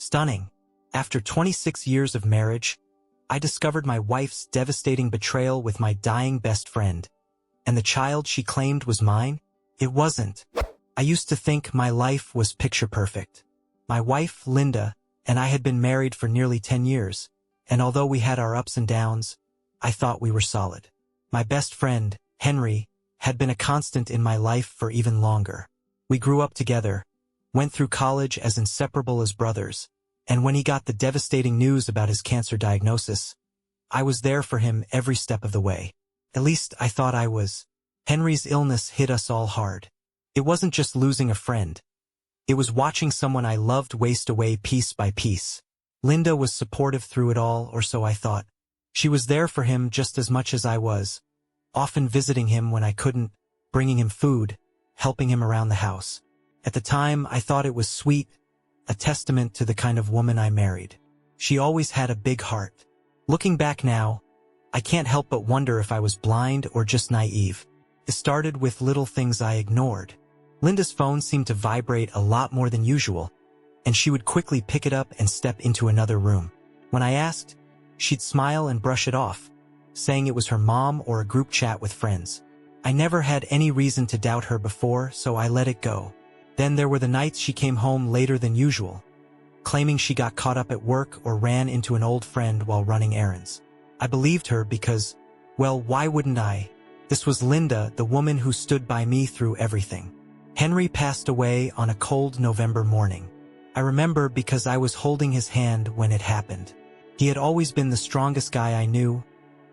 Stunning. After 26 years of marriage, I discovered my wife's devastating betrayal with my dying best friend. And the child she claimed was mine? It wasn't. I used to think my life was picture perfect. My wife, Linda, and I had been married for nearly 10 years, and although we had our ups and downs, I thought we were solid. My best friend, Henry, had been a constant in my life for even longer. We grew up together, went through college as inseparable as brothers, and when he got the devastating news about his cancer diagnosis, I was there for him every step of the way. At least I thought I was. Henry's illness hit us all hard. It wasn't just losing a friend. It was watching someone I loved waste away piece by piece. Linda was supportive through it all, or so I thought. She was there for him just as much as I was, often visiting him when I couldn't, bringing him food, helping him around the house. At the time, I thought it was sweet, a testament to the kind of woman I married. She always had a big heart. Looking back now, I can't help but wonder if I was blind or just naive. It started with little things I ignored. Linda's phone seemed to vibrate a lot more than usual, and she would quickly pick it up and step into another room. When I asked, she'd smile and brush it off, saying it was her mom or a group chat with friends. I never had any reason to doubt her before, so I let it go. Then there were the nights she came home later than usual, claiming she got caught up at work or ran into an old friend while running errands. I believed her because, well, why wouldn't I? This was Linda, the woman who stood by me through everything. Henry passed away on a cold November morning. I remember because I was holding his hand when it happened. He had always been the strongest guy I knew,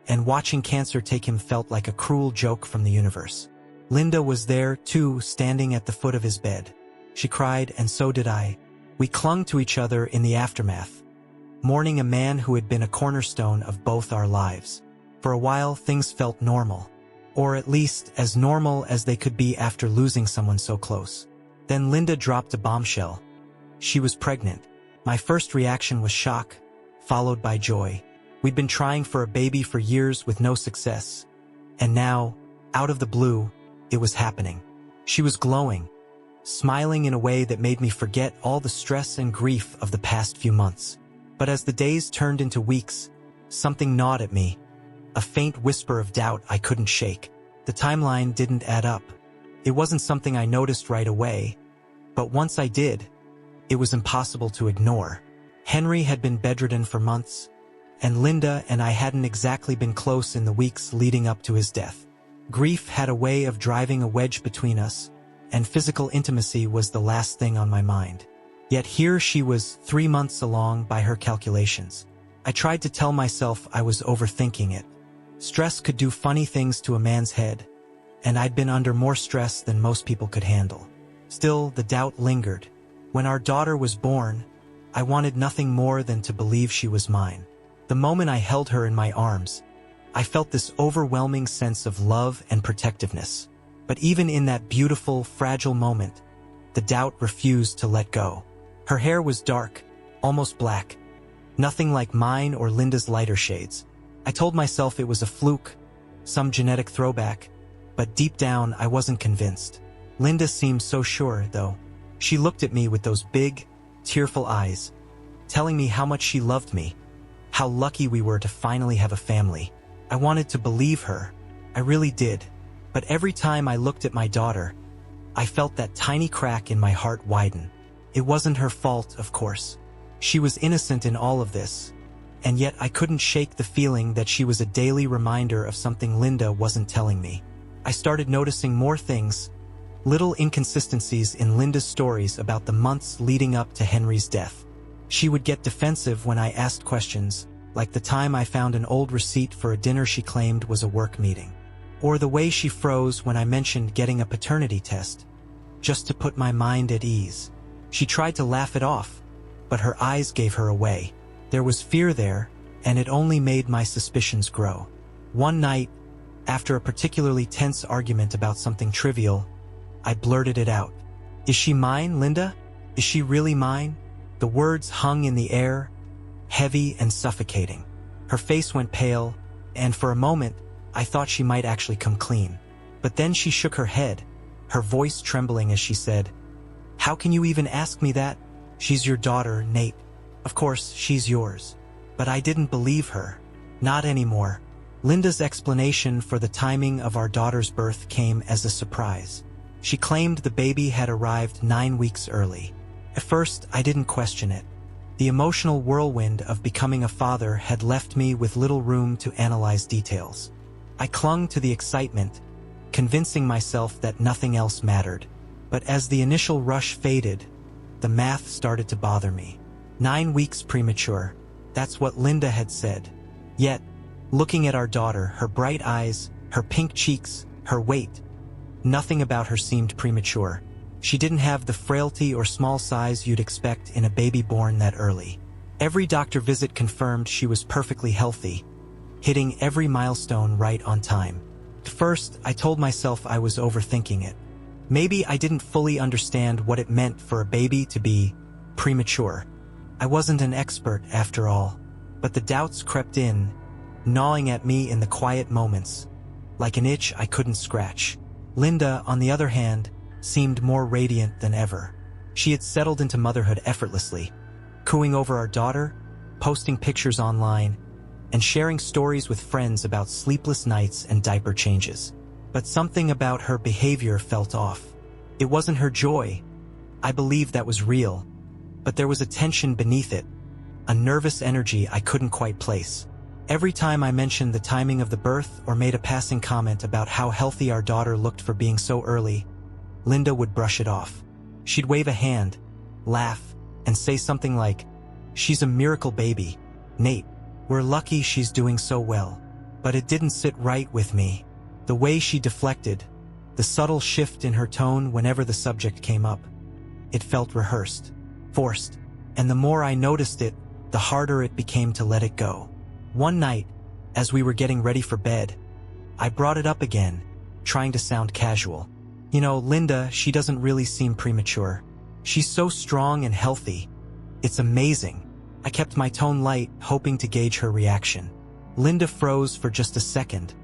and watching cancer take him felt like a cruel joke from the universe. Linda was there, too, standing at the foot of his bed. She cried, and so did I. We clung to each other in the aftermath, mourning a man who had been a cornerstone of both our lives. For a while, things felt normal, or at least as normal as they could be after losing someone so close. Then Linda dropped a bombshell. She was pregnant. My first reaction was shock, followed by joy. We'd been trying for a baby for years with no success, and now, out of the blue, it was happening. She was glowing, smiling in a way that made me forget all the stress and grief of the past few months. But as the days turned into weeks, something gnawed at me, a faint whisper of doubt I couldn't shake. The timeline didn't add up. It wasn't something I noticed right away, but once I did, it was impossible to ignore. Henry had been bedridden for months, and Linda and I hadn't exactly been close in the weeks leading up to his death. Grief had a way of driving a wedge between us, and physical intimacy was the last thing on my mind. Yet here she was 3 months along by her calculations. I tried to tell myself I was overthinking it. Stress could do funny things to a man's head, and I'd been under more stress than most people could handle. Still, the doubt lingered. When our daughter was born, I wanted nothing more than to believe she was mine. The moment I held her in my arms, I felt this overwhelming sense of love and protectiveness. But even in that beautiful, fragile moment, the doubt refused to let go. Her hair was dark, almost black, nothing like mine or Linda's lighter shades. I told myself it was a fluke, some genetic throwback, but deep down I wasn't convinced. Linda seemed so sure, though. She looked at me with those big, tearful eyes, telling me how much she loved me, how lucky we were to finally have a family. I wanted to believe her. I really did. But every time I looked at my daughter, I felt that tiny crack in my heart widen. It wasn't her fault, of course. She was innocent in all of this, and yet I couldn't shake the feeling that she was a daily reminder of something Linda wasn't telling me. I started noticing more things, little inconsistencies in Linda's stories about the months leading up to Henry's death. She would get defensive when I asked questions, like the time I found an old receipt for a dinner she claimed was a work meeting. Or the way she froze when I mentioned getting a paternity test, just to put my mind at ease. She tried to laugh it off, but her eyes gave her away. There was fear there, and it only made my suspicions grow. One night, after a particularly tense argument about something trivial, I blurted it out. "Is she mine, Linda? Is she really mine?" The words hung in the air, heavy and suffocating. Her face went pale, and for a moment, I thought she might actually come clean. But then she shook her head, her voice trembling as she said, "How can you even ask me that? She's your daughter, Nate." Of course, she's yours. But I didn't believe her. Not anymore. Linda's explanation for the timing of our daughter's birth came as a surprise. She claimed the baby had arrived 9 weeks early. At first, I didn't question it. The emotional whirlwind of becoming a father had left me with little room to analyze details. I clung to the excitement, convincing myself that nothing else mattered. But as the initial rush faded, the math started to bother me. 9 weeks premature. That's what Linda had said. Yet, looking at our daughter, her bright eyes, her pink cheeks, her weight, nothing about her seemed premature. She didn't have the frailty or small size you'd expect in a baby born that early. Every doctor visit confirmed she was perfectly healthy, hitting every milestone right on time. At first, I told myself I was overthinking it. Maybe I didn't fully understand what it meant for a baby to be premature. I wasn't an expert, after all. But the doubts crept in, gnawing at me in the quiet moments, like an itch I couldn't scratch. Linda, on the other hand, seemed more radiant than ever. She had settled into motherhood effortlessly, cooing over our daughter, posting pictures online, and sharing stories with friends about sleepless nights and diaper changes. But something about her behavior felt off. It wasn't her joy. I believed that was real. But there was a tension beneath it, a nervous energy I couldn't quite place. Every time I mentioned the timing of the birth or made a passing comment about how healthy our daughter looked for being so early, Linda would brush it off. She'd wave a hand, laugh, and say something like, "She's a miracle baby, Nate. We're lucky she's doing so well." But it didn't sit right with me. The way she deflected, the subtle shift in her tone whenever the subject came up. It felt rehearsed, forced, and the more I noticed it, the harder it became to let it go. One night, as we were getting ready for bed, I brought it up again, trying to sound casual. "You know, Linda, she doesn't really seem premature. She's so strong and healthy. It's amazing." I kept my tone light, hoping to gauge her reaction. Linda froze for just a second,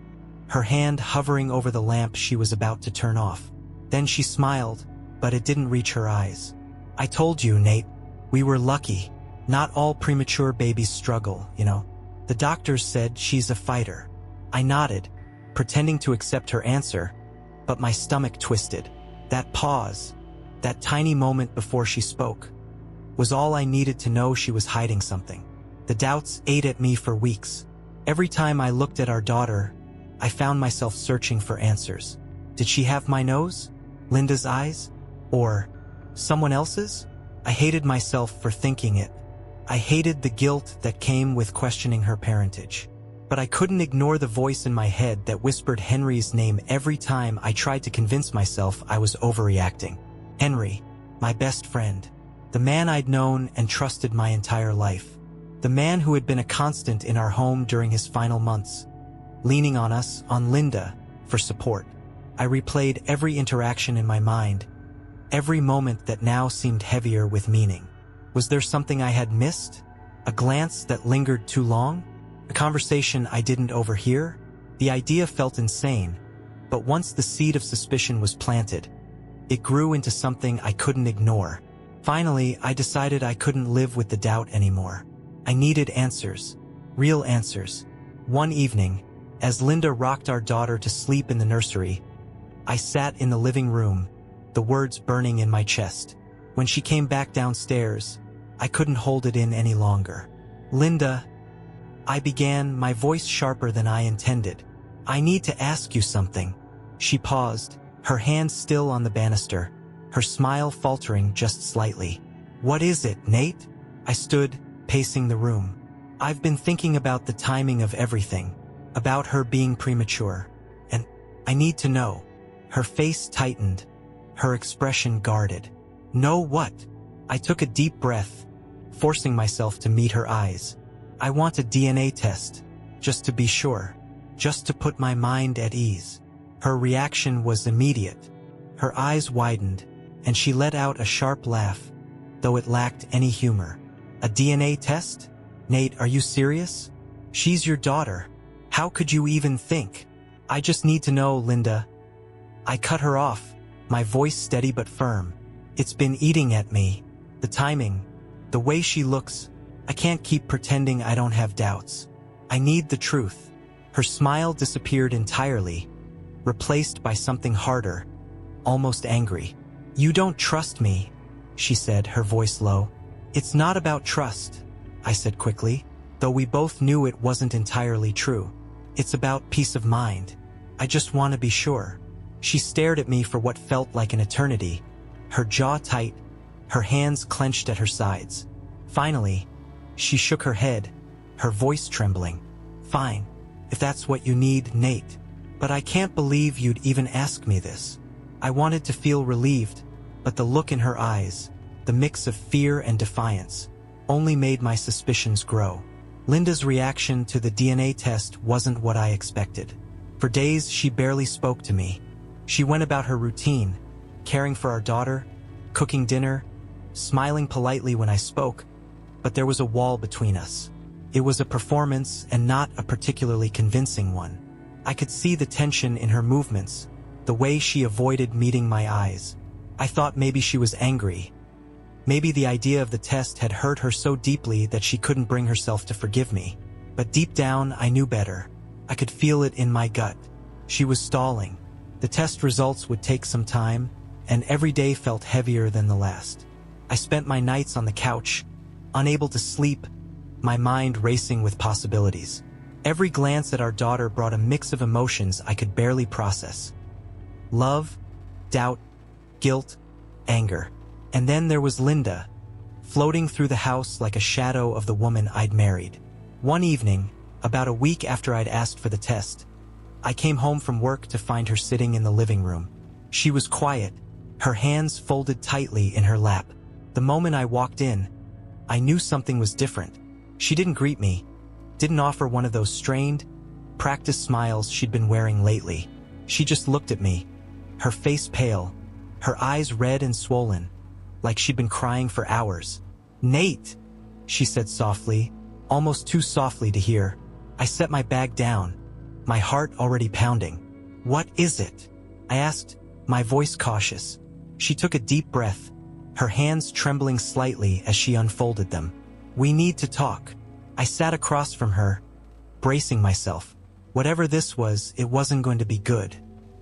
her hand hovering over the lamp she was about to turn off. Then she smiled, but it didn't reach her eyes. "I told you, Nate. We were lucky. Not all premature babies struggle, you know. The doctors said she's a fighter." I nodded, pretending to accept her answer, but my stomach twisted. That pause, that tiny moment before she spoke, was all I needed to know she was hiding something. The doubts ate at me for weeks. Every time I looked at our daughter, I found myself searching for answers. Did she have my nose? Linda's eyes? Or someone else's? I hated myself for thinking it. I hated the guilt that came with questioning her parentage. But I couldn't ignore the voice in my head that whispered Henry's name every time I tried to convince myself I was overreacting. Henry, my best friend. The man I'd known and trusted my entire life. The man who had been a constant in our home during his final months, leaning on us, on Linda, for support. I replayed every interaction in my mind, every moment that now seemed heavier with meaning. Was there something I had missed? A glance that lingered too long? A conversation I didn't overhear? The idea felt insane, but once the seed of suspicion was planted, it grew into something I couldn't ignore. Finally, I decided I couldn't live with the doubt anymore. I needed answers. Real answers. One evening, as Linda rocked our daughter to sleep in the nursery, I sat in the living room, the words burning in my chest. When she came back downstairs, I couldn't hold it in any longer. "Linda," I began, my voice sharper than I intended. "I need to ask you something." She paused, her hand still on the banister, her smile faltering just slightly. "What is it, Nate?" I stood, pacing the room. "I've been thinking about the timing of everything, about her being premature, and I need to know." Her face tightened, her expression guarded. "Know what?" I took a deep breath, forcing myself to meet her eyes. "I want a DNA test, just to be sure, just to put my mind at ease." Her reaction was immediate. Her eyes widened, and she let out a sharp laugh, though it lacked any humor. "A DNA test? Nate, are you serious? She's your daughter. How could you even think?" "I just need to know, Linda." I cut her off, my voice steady but firm. "It's been eating at me. The timing, the way she looks, I can't keep pretending I don't have doubts. I need the truth. Her smile disappeared entirely, replaced by something harder, almost angry. You don't trust me, she said, her voice low. It's not about trust, I said quickly, though we both knew it wasn't entirely true. It's about peace of mind. I just want to be sure. She stared at me for what felt like an eternity, her jaw tight, her hands clenched at her sides. Finally, she shook her head, her voice trembling. Fine, if that's what you need, Nate. But I can't believe you'd even ask me this. I wanted to feel relieved, but the look in her eyes, the mix of fear and defiance, only made my suspicions grow. Linda's reaction to the DNA test wasn't what I expected. For days, she barely spoke to me. She went about her routine, caring for our daughter, cooking dinner, smiling politely when I spoke, but there was a wall between us. It was a performance and not a particularly convincing one. I could see the tension in her movements, the way she avoided meeting my eyes. I thought maybe she was angry. Maybe the idea of the test had hurt her so deeply that she couldn't bring herself to forgive me. But deep down, I knew better. I could feel it in my gut. She was stalling. The test results would take some time, and every day felt heavier than the last. I spent my nights on the couch, unable to sleep, my mind racing with possibilities. Every glance at our daughter brought a mix of emotions I could barely process. Love, doubt, guilt, anger. And then there was Linda, floating through the house like a shadow of the woman I'd married. One evening, about a week after I'd asked for the test, I came home from work to find her sitting in the living room. She was quiet, her hands folded tightly in her lap. The moment I walked in, I knew something was different. She didn't greet me, didn't offer one of those strained, practiced smiles she'd been wearing lately. She just looked at me, her face pale, her eyes red and swollen, like she'd been crying for hours. "Nate," she said softly, almost too softly to hear. I set my bag down, my heart already pounding. "What is it?" I asked, my voice cautious. She took a deep breath, her hands trembling slightly as she unfolded them. "We need to talk." I sat across from her, bracing myself. Whatever this was, it wasn't going to be good.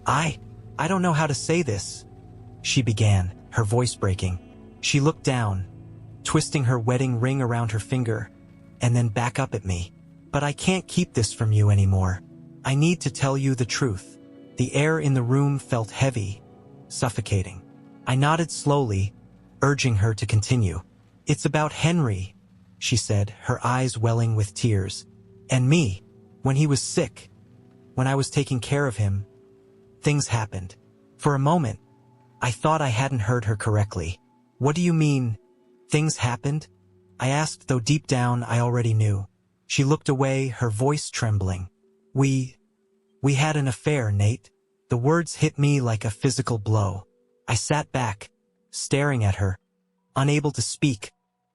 I don't know how to say this," she began, her voice breaking. She looked down, twisting her wedding ring around her finger, and then back up at me. "But I can't keep this from you anymore. I need to tell you the truth." The air in the room felt heavy, suffocating. I nodded slowly, urging her to continue. "It's about Henry," she said, her eyes welling with tears. "And me. When he was sick, when I was taking care of him, things happened." For a moment, I thought I hadn't heard her correctly. "What do you mean, things happened?" I asked, though deep down I already knew. She looked away, her voice trembling. We had an affair, Nate." The words hit me like a physical blow. I sat back, staring at her, unable to speak,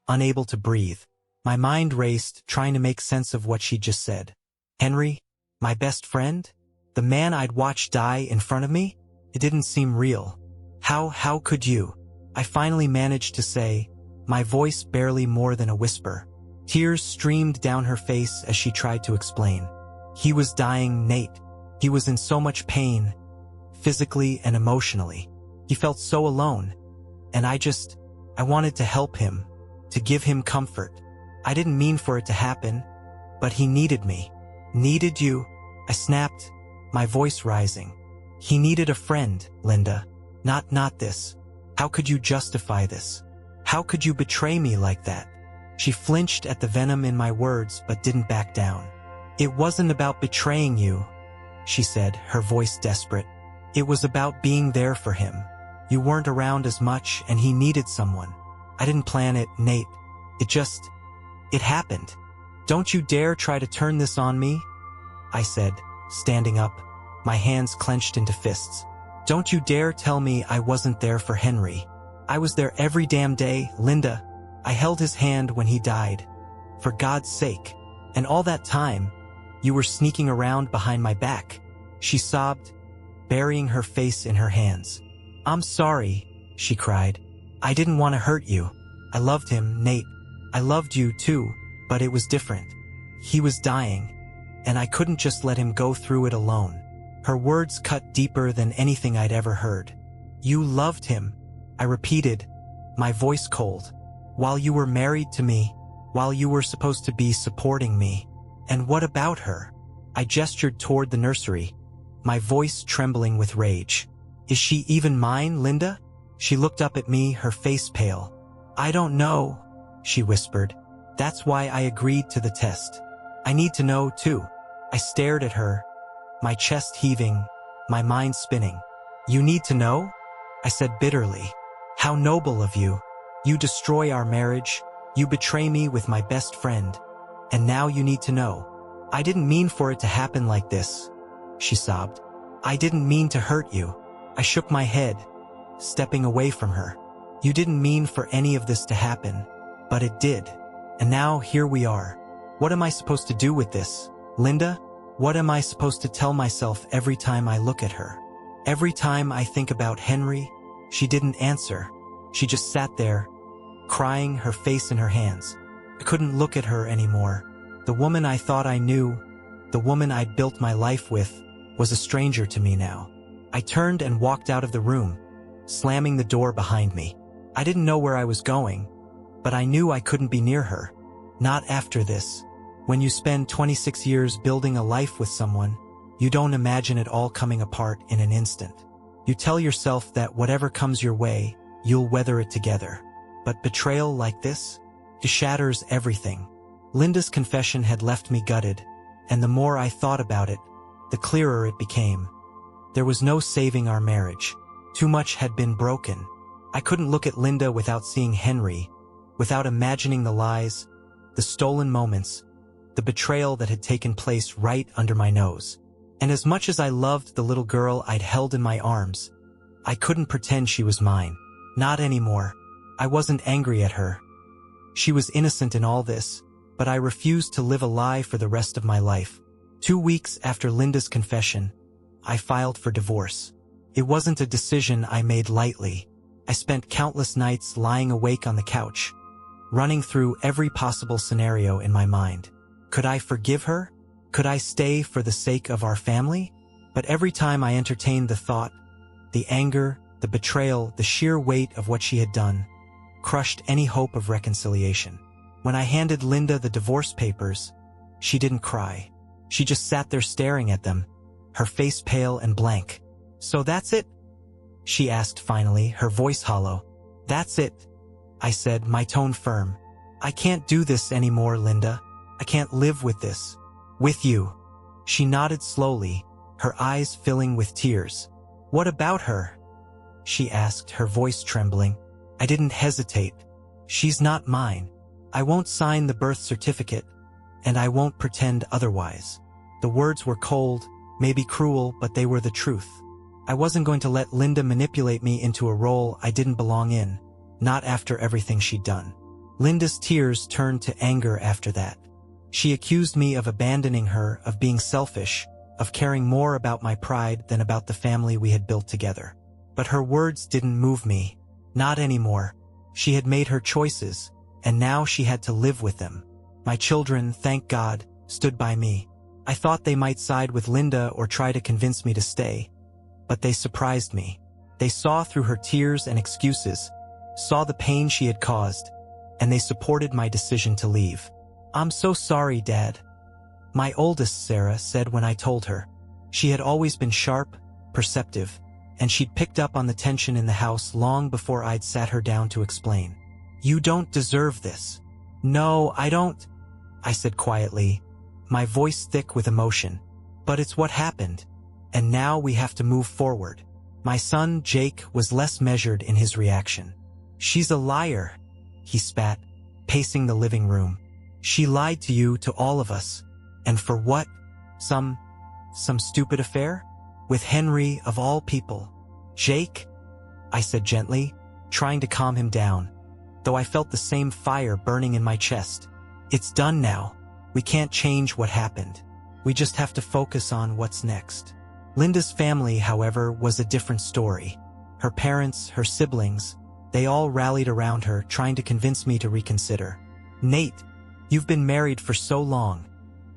unable to breathe. My mind raced, trying to make sense of what she'd just said. Henry, my best friend? The man I'd watched die in front of me? It didn't seem real. How could you?" I finally managed to say, my voice barely more than a whisper. Tears streamed down her face as she tried to explain. "He was dying, Nate. He was in so much pain, physically and emotionally. He felt so alone, and I wanted to help him, to give him comfort. I didn't mean for it to happen, but he needed me." "Needed you?" I snapped, my voice rising. "He needed a friend, Linda. Not this. How could you justify this? How could you betray me like that?" She flinched at the venom in my words but didn't back down. "It wasn't about betraying you," she said, her voice desperate. "It was about being there for him. You weren't around as much and he needed someone. I didn't plan it, Nate. It happened. Don't you dare try to turn this on me," I said, standing up, my hands clenched into fists. "Don't you dare tell me I wasn't there for Henry. I was there every damn day, Linda. I held his hand when he died. For God's sake. And all that time, you were sneaking around behind my back." She sobbed, burying her face in her hands. "I'm sorry," she cried. "I didn't want to hurt you. I loved him, Nate. I loved you too, But it was different. He was dying, and I couldn't just let him go through it alone. Her words cut deeper than anything I'd ever heard. You loved him, I repeated, my voice cold. While you were married to me, while you were supposed to be supporting me. And what about her? I gestured toward the nursery, my voice trembling with rage. Is she even mine, Linda? She looked up at me, her face pale. I don't know, she whispered. That's why I agreed to the test. I need to know, too. I stared at her, my chest heaving, my mind spinning. You need to know? I said bitterly. How noble of you. You destroy our marriage, you betray me with my best friend, and now you need to know. I didn't mean for it to happen like this, she sobbed. I didn't mean to hurt you. I shook my head, stepping away from her. You didn't mean for any of this to happen, but it did. And now here we are. What am I supposed to do with this, Linda? What am I supposed to tell myself every time I look at her? Every time I think about Henry? She didn't answer. She just sat there, crying, her face in her hands. I couldn't look at her anymore. The woman I thought I knew, the woman I'd built my life with, was a stranger to me now. I turned and walked out of the room, slamming the door behind me. I didn't know where I was going, but I knew I couldn't be near her. Not after this. When you spend 26 years building a life with someone, you don't imagine it all coming apart in an instant. You tell yourself that whatever comes your way, you'll weather it together. But betrayal like this? It shatters everything. Linda's confession had left me gutted, and the more I thought about it, the clearer it became. There was no saving our marriage. Too much had been broken. I couldn't look at Linda without seeing Henry, without imagining the lies, the stolen moments, the betrayal that had taken place right under my nose. And as much as I loved the little girl I'd held in my arms, I couldn't pretend she was mine. Not anymore. I wasn't angry at her. She was innocent in all this, but I refused to live a lie for the rest of my life. 2 weeks after Linda's confession, I filed for divorce. It wasn't a decision I made lightly. I spent countless nights lying awake on the couch, running through every possible scenario in my mind. Could I forgive her? Could I stay for the sake of our family? But every time I entertained the thought, the anger, the betrayal, the sheer weight of what she had done, crushed any hope of reconciliation. When I handed Linda the divorce papers, she didn't cry. She just sat there staring at them, her face pale and blank. So that's it? She asked finally, her voice hollow. That's it, I said, my tone firm. I can't do this anymore, Linda. I can't live with this. With you. She nodded slowly, her eyes filling with tears. What about her? She asked, her voice trembling. I didn't hesitate. She's not mine. I won't sign the birth certificate, and I won't pretend otherwise. The words were cold, maybe cruel, but they were the truth. I wasn't going to let Linda manipulate me into a role I didn't belong in, not after everything she'd done. Linda's tears turned to anger after that. She accused me of abandoning her, of being selfish, of caring more about my pride than about the family we had built together. But her words didn't move me. Not anymore. She had made her choices, and now she had to live with them. My children, thank God, stood by me. I thought they might side with Linda or try to convince me to stay. But they surprised me. They saw through her tears and excuses, saw the pain she had caused, and they supported my decision to leave. I'm so sorry, Dad. My oldest, Sarah, said when I told her. She had always been sharp, perceptive, and she'd picked up on the tension in the house long before I'd sat her down to explain. You don't deserve this. No, I don't, I said quietly, my voice thick with emotion. But it's what happened, and now we have to move forward. My son, Jake, was less measured in his reaction. She's a liar, he spat, pacing the living room. She lied to you, to all of us. And for what? Some stupid affair? With Henry, of all people. Jake? I said gently, trying to calm him down, though I felt the same fire burning in my chest. It's done now. We can't change what happened. We just have to focus on what's next. Linda's family, however, was a different story. Her parents, her siblings, they all rallied around her, trying to convince me to reconsider. Nate, You've been married for so long.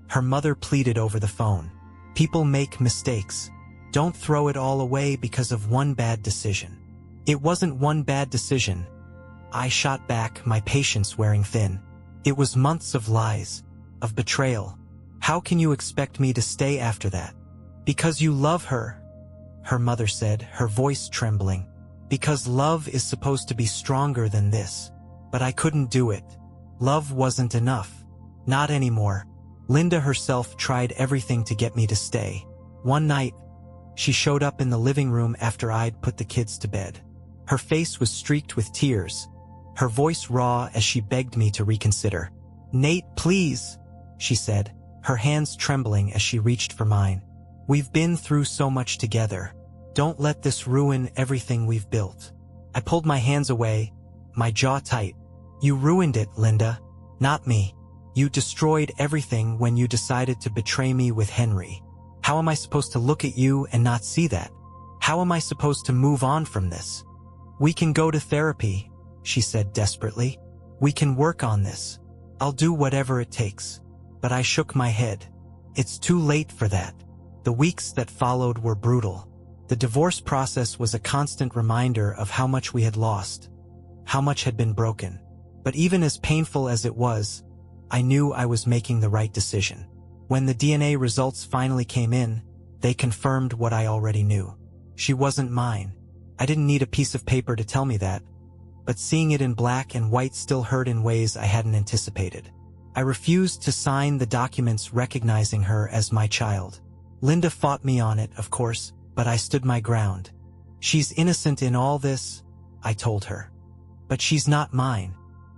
Her mother pleaded over the phone. People make mistakes. Don't throw it all away because of one bad decision. It wasn't one bad decision. I shot back, my patience wearing thin. It was months of lies, of betrayal. How can you expect me to stay after that? Because you love her, her mother said, her voice trembling. Because love is supposed to be stronger than this. But I couldn't do it. Love wasn't enough. Not anymore. Linda herself tried everything to get me to stay. One night, she showed up in the living room after I'd put the kids to bed. Her face was streaked with tears, her voice raw as she begged me to reconsider. "Nate, please," she said, her hands trembling as she reached for mine. "We've been through so much together. Don't let this ruin everything we've built." I pulled my hands away, my jaw tight. "You ruined it, Linda, not me. You destroyed everything when you decided to betray me with Henry. How am I supposed to look at you and not see that? How am I supposed to move on from this?" "We can go to therapy," she said desperately. "We can work on this. I'll do whatever it takes." But I shook my head. It's too late for that. The weeks that followed were brutal. The divorce process was a constant reminder of how much we had lost, how much had been broken. But even as painful as it was, I knew I was making the right decision. When the DNA results finally came in, they confirmed what I already knew. She wasn't mine. I didn't need a piece of paper to tell me that, but seeing it in black and white still hurt in ways I hadn't anticipated. I refused to sign the documents recognizing her as my child. Linda fought me on it, of course, but I stood my ground. "She's innocent in all this," I told her. "But she's not mine.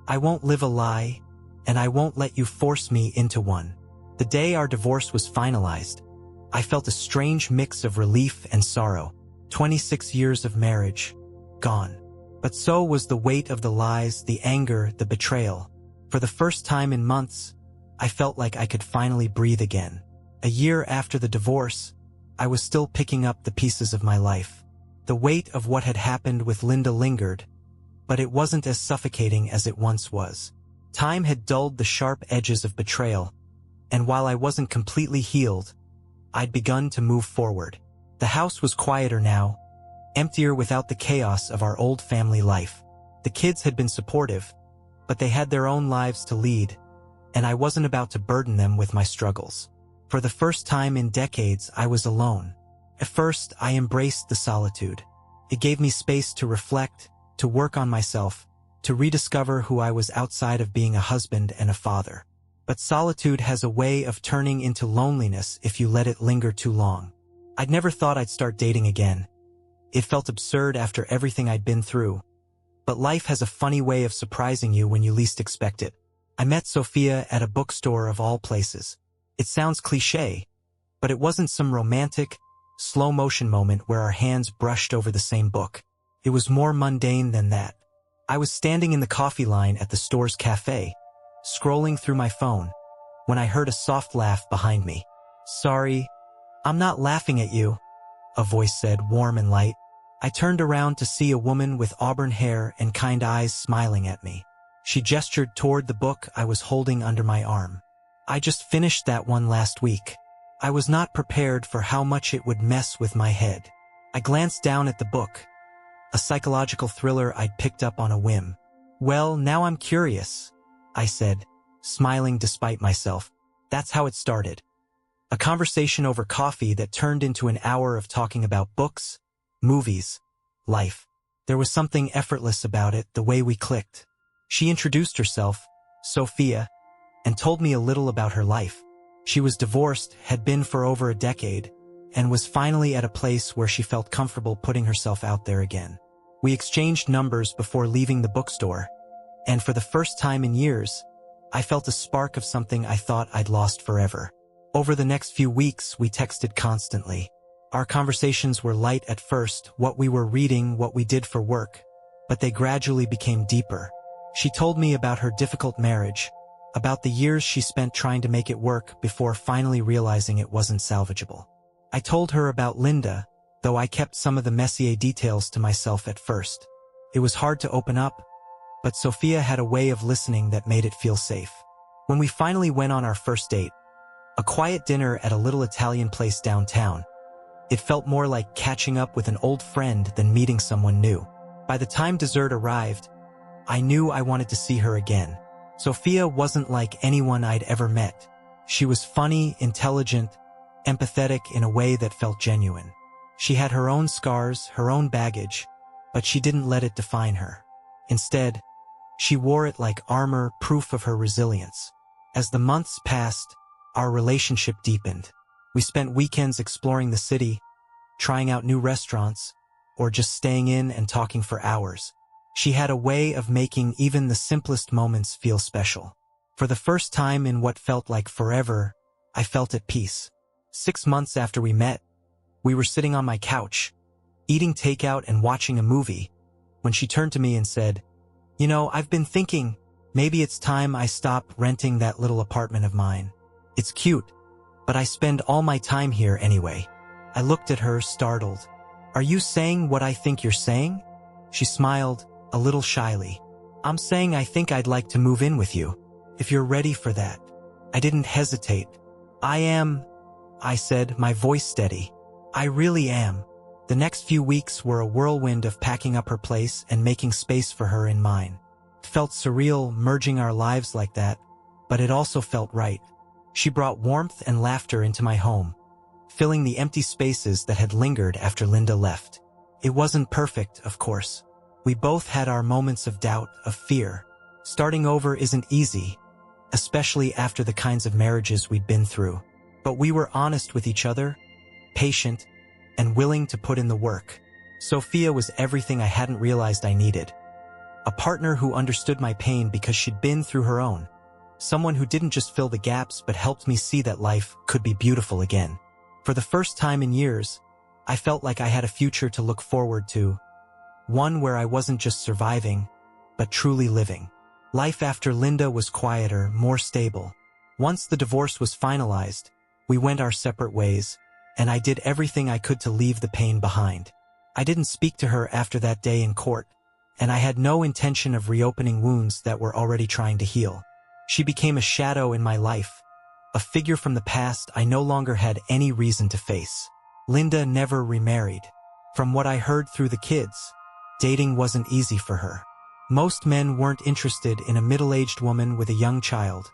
I won't live a lie, and I won't let you force me into one." The day our divorce was finalized, I felt a strange mix of relief and sorrow. 26 years of marriage, gone. But so was the weight of the lies, the anger, the betrayal. For the first time in months, I felt like I could finally breathe again. A year after the divorce, I was still picking up the pieces of my life. The weight of what had happened with Linda lingered, but it wasn't as suffocating as it once was. Time had dulled the sharp edges of betrayal, and while I wasn't completely healed, I'd begun to move forward. The house was quieter now, emptier without the chaos of our old family life. The kids had been supportive, but they had their own lives to lead, and I wasn't about to burden them with my struggles. For the first time in decades, I was alone. At first, I embraced the solitude. It gave me space to reflect, to work on myself, to rediscover who I was outside of being a husband and a father. But solitude has a way of turning into loneliness if you let it linger too long. I'd never thought I'd start dating again. It felt absurd after everything I'd been through. But life has a funny way of surprising you when you least expect it. I met Sophia at a bookstore of all places. It sounds cliché, but it wasn't some romantic, slow-motion moment where our hands brushed over the same book. It was more mundane than that. I was standing in the coffee line at the store's cafe, scrolling through my phone, when I heard a soft laugh behind me. "Sorry, I'm not laughing at you," a voice said, warm and light. I turned around to see a woman with auburn hair and kind eyes smiling at me. She gestured toward the book I was holding under my arm. "I just finished that one last week." I was not prepared for how much it would mess with my head. I glanced down at the book, a psychological thriller I'd picked up on a whim. "Well, now I'm curious," I said, smiling despite myself. That's how it started. A conversation over coffee that turned into an hour of talking about books, movies, life. There was something effortless about it, the way we clicked. She introduced herself, Sophia, and told me a little about her life. She was divorced, had been for over a decade, and was finally at a place where she felt comfortable putting herself out there again. We exchanged numbers before leaving the bookstore, and for the first time in years, I felt a spark of something I thought I'd lost forever. Over the next few weeks, we texted constantly. Our conversations were light at first, what we were reading, what we did for work, but they gradually became deeper. She told me about her difficult marriage, about the years she spent trying to make it work before finally realizing it wasn't salvageable. I told her about Linda, though I kept some of the messier details to myself at first. It was hard to open up, but Sophia had a way of listening that made it feel safe. When we finally went on our first date, a quiet dinner at a little Italian place downtown, it felt more like catching up with an old friend than meeting someone new. By the time dessert arrived, I knew I wanted to see her again. Sophia wasn't like anyone I'd ever met. She was funny, intelligent, empathetic in a way that felt genuine. She had her own scars, her own baggage, but she didn't let it define her. Instead, she wore it like armor, proof of her resilience. As the months passed, our relationship deepened. We spent weekends exploring the city, trying out new restaurants, or just staying in and talking for hours. She had a way of making even the simplest moments feel special. For the first time in what felt like forever, I felt at peace. 6 months after we met, we were sitting on my couch, eating takeout and watching a movie, when she turned to me and said, "You know, I've been thinking, maybe it's time I stop renting that little apartment of mine. It's cute, but I spend all my time here anyway." I looked at her, startled. "Are you saying what I think you're saying?" She smiled, a little shyly. "I'm saying I think I'd like to move in with you, if you're ready for that." I didn't hesitate. "I am," I said, my voice steady. "I really am." The next few weeks were a whirlwind of packing up her place and making space for her in mine. It felt surreal merging our lives like that, but it also felt right. She brought warmth and laughter into my home, filling the empty spaces that had lingered after Linda left. It wasn't perfect, of course. We both had our moments of doubt, of fear. Starting over isn't easy, especially after the kinds of marriages we'd been through. But we were honest with each other, patient, and willing to put in the work. Sophia was everything I hadn't realized I needed. A partner who understood my pain because she'd been through her own. Someone who didn't just fill the gaps but helped me see that life could be beautiful again. For the first time in years, I felt like I had a future to look forward to. One where I wasn't just surviving, but truly living. Life after Linda was quieter, more stable. Once the divorce was finalized, we went our separate ways, and I did everything I could to leave the pain behind. I didn't speak to her after that day in court, and I had no intention of reopening wounds that were already trying to heal. She became a shadow in my life, a figure from the past I no longer had any reason to face. Linda never remarried. From what I heard through the kids, dating wasn't easy for her. Most men weren't interested in a middle-aged woman with a young child,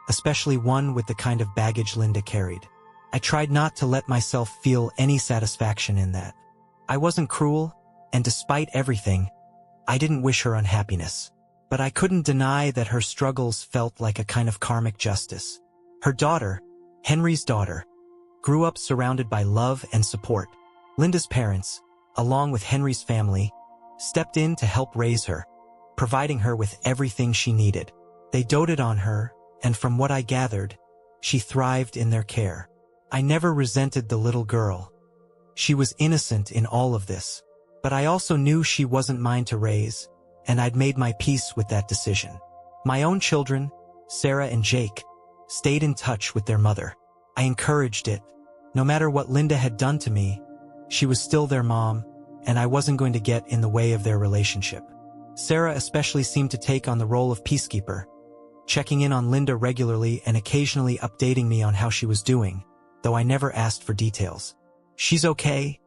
especially one with the kind of baggage Linda carried. I tried not to let myself feel any satisfaction in that. I wasn't cruel, and despite everything, I didn't wish her unhappiness. But I couldn't deny that her struggles felt like a kind of karmic justice. Her daughter, Henry's daughter, grew up surrounded by love and support. Linda's parents, along with Henry's family, stepped in to help raise her, providing her with everything she needed. They doted on her, and from what I gathered, she thrived in their care. I never resented the little girl. She was innocent in all of this, but I also knew she wasn't mine to raise, and I'd made my peace with that decision. My own children, Sarah and Jake, stayed in touch with their mother. I encouraged it. No matter what Linda had done to me, she was still their mom, and I wasn't going to get in the way of their relationship. Sarah especially seemed to take on the role of peacekeeper, checking in on Linda regularly and occasionally updating me on how she was doing, though I never asked for details. "She's okay,"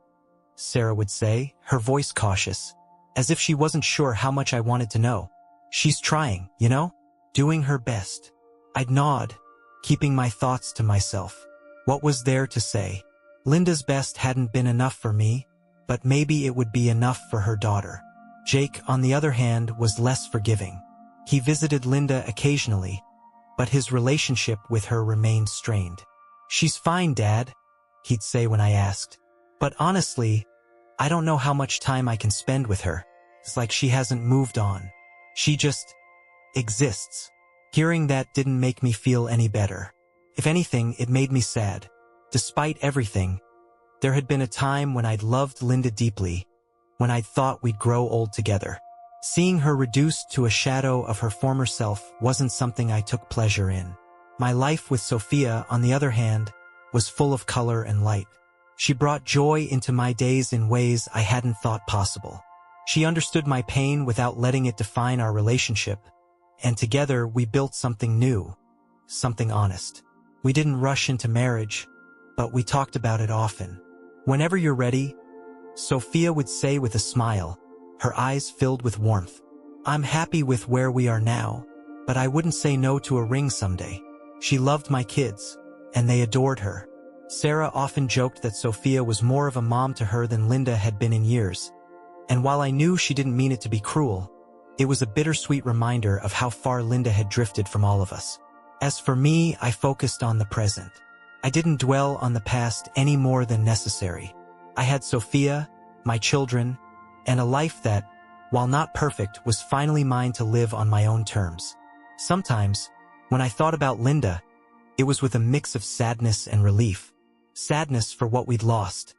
Sarah would say, her voice cautious, as if she wasn't sure how much I wanted to know. "She's trying, you know? Doing her best." I'd nod, keeping my thoughts to myself. What was there to say? Linda's best hadn't been enough for me, but maybe it would be enough for her daughter. Jake, on the other hand, was less forgiving. He visited Linda occasionally, but his relationship with her remained strained. "She's fine, Dad," he'd say when I asked. "But honestly, I don't know how much time I can spend with her. It's like she hasn't moved on. She just exists." Hearing that didn't make me feel any better. If anything, it made me sad. Despite everything, there had been a time when I'd loved Linda deeply, when I'd thought we'd grow old together. Seeing her reduced to a shadow of her former self wasn't something I took pleasure in. My life with Sophia, on the other hand, was full of color and light. She brought joy into my days in ways I hadn't thought possible. She understood my pain without letting it define our relationship, and together we built something new, something honest. We didn't rush into marriage, but we talked about it often. "Whenever you're ready," Sophia would say with a smile, her eyes filled with warmth. "I'm happy with where we are now, but I wouldn't say no to a ring someday." She loved my kids, and they adored her. Sarah often joked that Sophia was more of a mom to her than Linda had been in years. And while I knew she didn't mean it to be cruel, it was a bittersweet reminder of how far Linda had drifted from all of us. As for me, I focused on the present. I didn't dwell on the past any more than necessary. I had Sophia, my children, and a life that, while not perfect, was finally mine to live on my own terms. Sometimes, when I thought about Linda, it was with a mix of sadness and relief. Sadness for what we'd lost,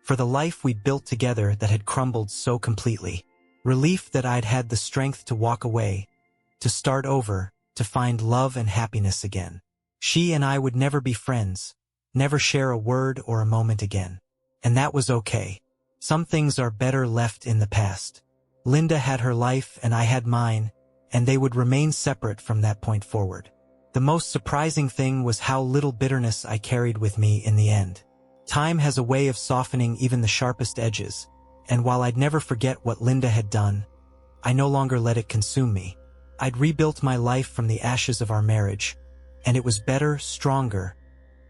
for the life we'd built together that had crumbled so completely. Relief that I'd had the strength to walk away, to start over, to find love and happiness again. She and I would never be friends, never share a word or a moment again. And that was okay. Some things are better left in the past. Linda had her life and I had mine, and they would remain separate from that point forward. The most surprising thing was how little bitterness I carried with me in the end. Time has a way of softening even the sharpest edges, and while I'd never forget what Linda had done, I no longer let it consume me. I'd rebuilt my life from the ashes of our marriage, and it was better, stronger,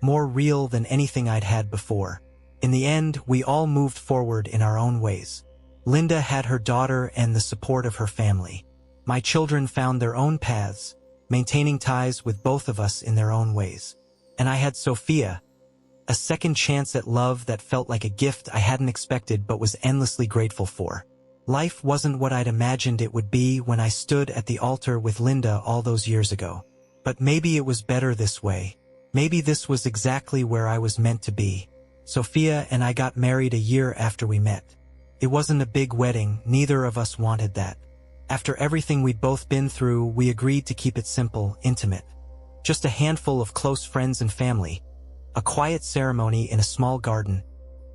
more real than anything I'd had before. In the end, we all moved forward in our own ways. Linda had her daughter and the support of her family. My children found their own paths, maintaining ties with both of us in their own ways. And I had Sophia, a second chance at love that felt like a gift I hadn't expected but was endlessly grateful for. Life wasn't what I'd imagined it would be when I stood at the altar with Linda all those years ago. But maybe it was better this way. Maybe this was exactly where I was meant to be. Sophia and I got married a year after we met. It wasn't a big wedding, neither of us wanted that. After everything we'd both been through, we agreed to keep it simple, intimate. Just a handful of close friends and family, a quiet ceremony in a small garden,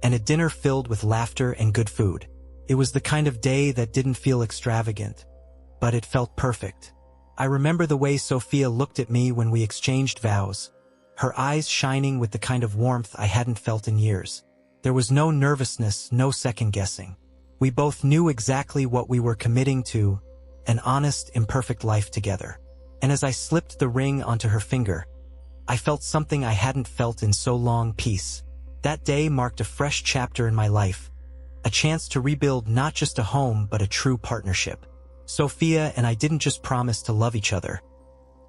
and a dinner filled with laughter and good food. It was the kind of day that didn't feel extravagant, but it felt perfect. I remember the way Sophia looked at me when we exchanged vows, her eyes shining with the kind of warmth I hadn't felt in years. There was no nervousness, no second-guessing. We both knew exactly what we were committing to, an honest, imperfect life together. And as I slipped the ring onto her finger, I felt something I hadn't felt in so long: peace. That day marked a fresh chapter in my life, a chance to rebuild not just a home but a true partnership. Sophia and I didn't just promise to love each other.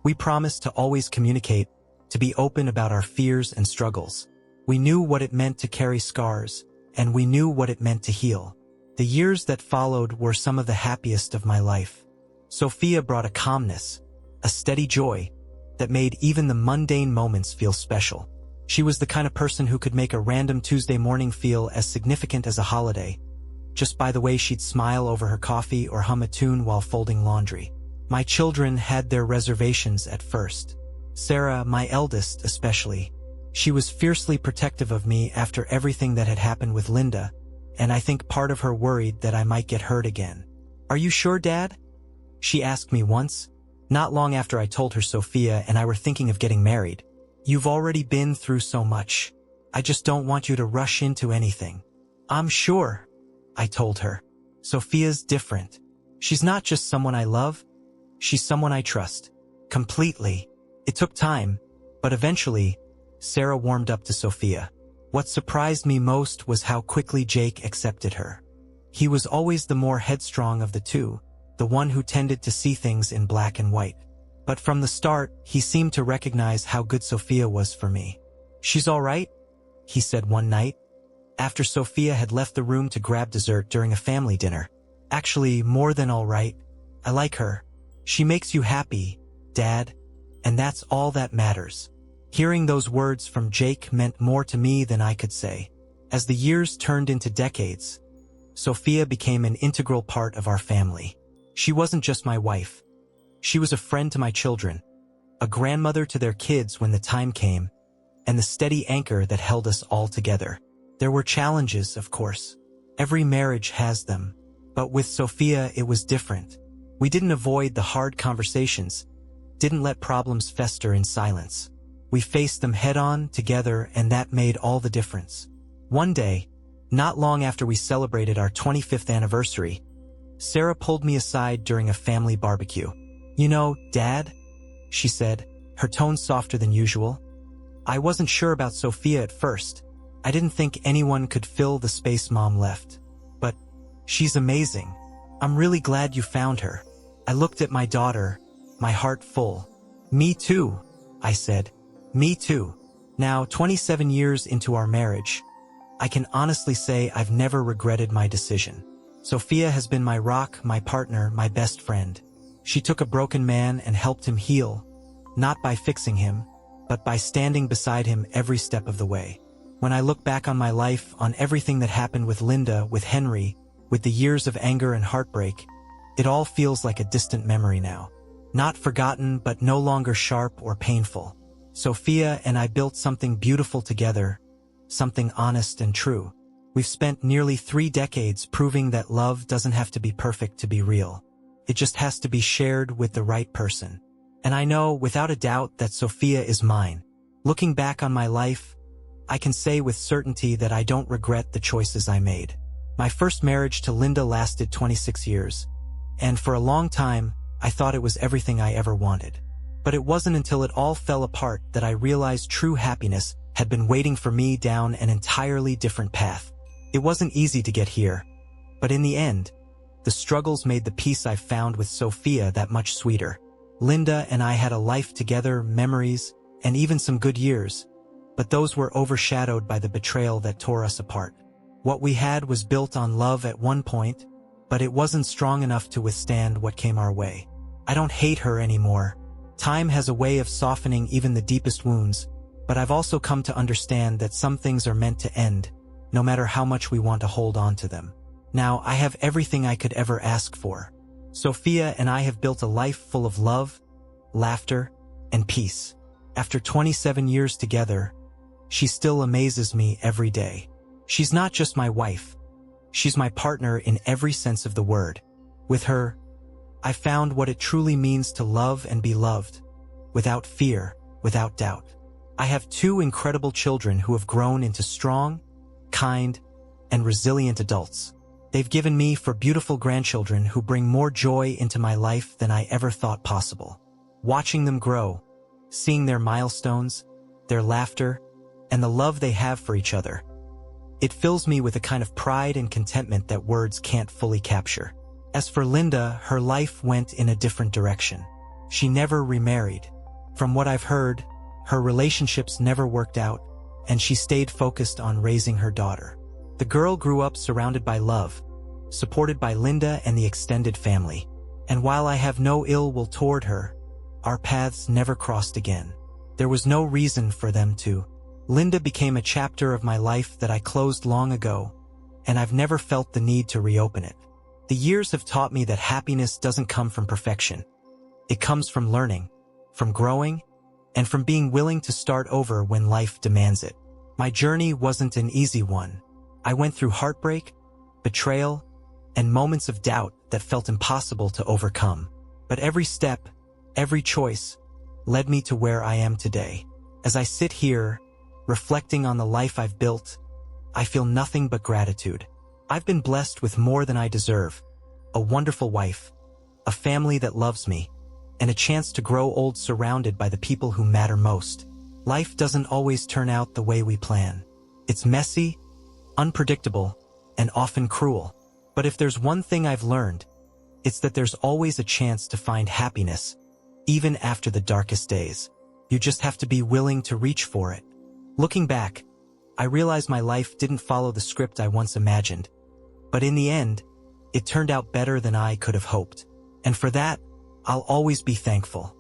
We promised to always communicate, to be open about our fears and struggles. We knew what it meant to carry scars, and we knew what it meant to heal. The years that followed were some of the happiest of my life. Sophia brought a calmness, a steady joy, that made even the mundane moments feel special. She was the kind of person who could make a random Tuesday morning feel as significant as a holiday, just by the way she'd smile over her coffee or hum a tune while folding laundry. My children had their reservations at first. Sarah, my eldest, especially. She was fiercely protective of me after everything that had happened with Linda, and I think part of her worried that I might get hurt again. "Are you sure, Dad?" she asked me once, not long after I told her Sophia and I were thinking of getting married. "You've already been through so much. I just don't want you to rush into anything." "I'm sure," I told her. "Sophia's different. She's not just someone I love, she's someone I trust. Completely." It took time, but eventually, Sarah warmed up to Sophia. What surprised me most was how quickly Jake accepted her. He was always the more headstrong of the two, the one who tended to see things in black and white. But from the start, he seemed to recognize how good Sophia was for me. "She's all right," he said one night, after Sophia had left the room to grab dessert during a family dinner. "Actually, more than all right. I like her. She makes you happy, Dad, and that's all that matters." Hearing those words from Jake meant more to me than I could say. As the years turned into decades, Sophia became an integral part of our family. She wasn't just my wife. She was a friend to my children, a grandmother to their kids when the time came, and the steady anchor that held us all together. There were challenges, of course. Every marriage has them. But with Sophia, it was different. We didn't avoid the hard conversations. didn't let problems fester in silence. We faced them head-on together, and that made all the difference. One day, not long after we celebrated our 25th anniversary, Sarah pulled me aside during a family barbecue. "You know, Dad," she said, her tone softer than usual, "I wasn't sure about Sophia at first. I didn't think anyone could fill the space Mom left. But she's amazing. I'm really glad you found her." I looked at my daughter, my heart full. "Me too," I said. "Me too." Now, 27 years into our marriage, I can honestly say I've never regretted my decision. Sophia has been my rock, my partner, my best friend. She took a broken man and helped him heal, not by fixing him, but by standing beside him every step of the way. When I look back on my life, on everything that happened with Linda, with Henry, with the years of anger and heartbreak, it all feels like a distant memory now. Not forgotten, but no longer sharp or painful. Sophia and I built something beautiful together, something honest and true. We've spent nearly 3 decades proving that love doesn't have to be perfect to be real. It just has to be shared with the right person. And I know, without a doubt, that Sophia is mine. Looking back on my life, I can say with certainty that I don't regret the choices I made. My first marriage to Linda lasted 26 years, and for a long time, I thought it was everything I ever wanted. But it wasn't until it all fell apart that I realized true happiness had been waiting for me down an entirely different path. It wasn't easy to get here, but in the end, the struggles made the peace I found with Sophia that much sweeter. Linda and I had a life together, memories, and even some good years, but those were overshadowed by the betrayal that tore us apart. What we had was built on love at one point, but it wasn't strong enough to withstand what came our way. I don't hate her anymore. Time has a way of softening even the deepest wounds, but I've also come to understand that some things are meant to end, no matter how much we want to hold on to them. Now, I have everything I could ever ask for. Sophia and I have built a life full of love, laughter, and peace. After 27 years together, she still amazes me every day. She's not just my wife. She's my partner in every sense of the word. With her, I found what it truly means to love and be loved, without fear, without doubt. I have 2 incredible children who have grown into strong, kind, and resilient adults. They've given me 4 beautiful grandchildren who bring more joy into my life than I ever thought possible. Watching them grow, seeing their milestones, their laughter, and the love they have for each other, it fills me with a kind of pride and contentment that words can't fully capture. As for Linda, her life went in a different direction. She never remarried. From what I've heard, her relationships never worked out, and she stayed focused on raising her daughter. The girl grew up surrounded by love, supported by Linda and the extended family. And while I have no ill will toward her, our paths never crossed again. There was no reason for them to. Linda became a chapter of my life that I closed long ago, and I've never felt the need to reopen it. The years have taught me that happiness doesn't come from perfection. It comes from learning, from growing, and from being willing to start over when life demands it. My journey wasn't an easy one. I went through heartbreak, betrayal, and moments of doubt that felt impossible to overcome. But every step, every choice, led me to where I am today. As I sit here, reflecting on the life I've built, I feel nothing but gratitude. I've been blessed with more than I deserve: a wonderful wife, a family that loves me, and a chance to grow old surrounded by the people who matter most. Life doesn't always turn out the way we plan. It's messy, unpredictable, and often cruel. But if there's one thing I've learned, it's that there's always a chance to find happiness, even after the darkest days. You just have to be willing to reach for it. Looking back, I realize my life didn't follow the script I once imagined, but in the end, it turned out better than I could have hoped. And for that, I'll always be thankful.